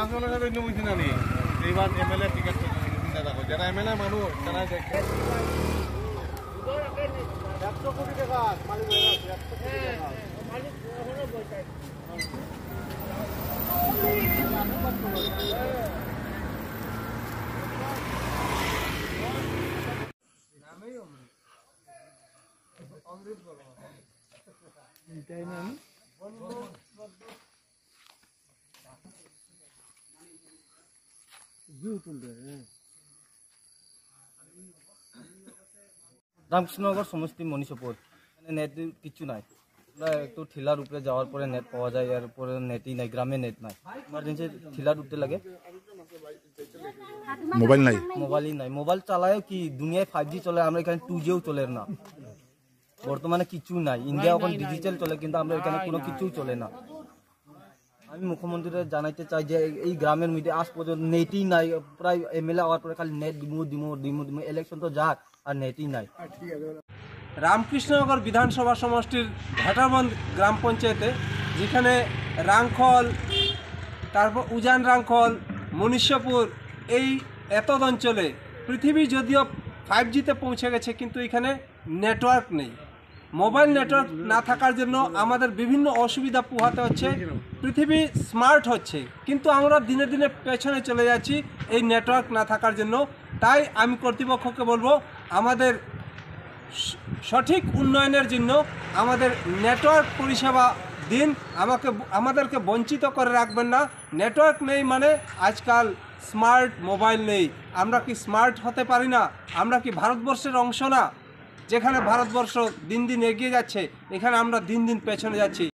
আসলে সব অন্য বুঝি না নি এইবার এমএলএ টিকিট চিন্তা রাখো যারা এমএলএ মানুষ তারা 100 কোটি টাকা মালিক হয়ে গেছে 100 কোটি টাকা মালিক এখনো বলছে নামেই অমৃত বলো এটাই না রামকৃষ্ণনগর সমষ্টি মনীষপুর নেট কিছু নাই একটু ঠিলার উপরে যাওয়ার পরে নেট পাওয়া যায় এরপরে নেটই নাই গ্রামে নেট নাই ইমার্জেন্সি ঠিলার উঠতে লাগে মোবাইলই নাই মোবাইল চালায় কি দুনিয়ায় 5G চলে আমরা এখানে 2Gও চলে না বর্তমানে কিছু নাই ইন্ডিয়া এখন ডিজিটাল চলে কিন্তু আমরা এখানে কোনো কিছুই চলে না আমি মুখ্যমন্ত্রীকে জানাইতে চাই যে এই গ্রামের মধ্যে আজ পর্যন্ত নেটই নাই প্রায় এমএলএ হওয়ার পরে খালি নেট দিমু ইলেকশন তো যাক আর নেটই নাই রামকৃষ্ণনগর বিধানসভা সমষ্টির ঘাটাবন্দ গ্রাম পঞ্চায়েতে যেখানে রাংখল তারপর উজান রাংখল মনীষপুর এই এতদ অঞ্চলে পৃথিবী যদিও 5Gতে পৌঁছে গেছে কিন্তু এখানে নেটওয়ার্ক নেই মোবাইল নেটওয়ার্ক না থাকার জন্য আমাদের বিভিন্ন অসুবিধা পোহাতে হচ্ছে পৃথিবী স্মার্ট হচ্ছে কিন্তু আমরা দিনে দিনে পেছনে চলে যাচ্ছি এই নেটওয়ার্ক না থাকার জন্য তাই আমি কর্তৃপক্ষকে বলবো আমাদের সঠিক উন্নয়নের জন্য আমাদের নেটওয়ার্ক পরিষেবা দিন আমাদেরকে বঞ্চিত করে রাখবেন না নেটওয়ার্ক নেই মানে আজকাল স্মার্ট মোবাইল নেই আমরা কি স্মার্ট হতে পারি না আমরা কি ভারতবর্ষের অংশ না যেখানে ভারতবর্ষ দিন দিন এগিয়ে যাচ্ছে এখানে আমরা দিন দিন পেছনে যাচ্ছি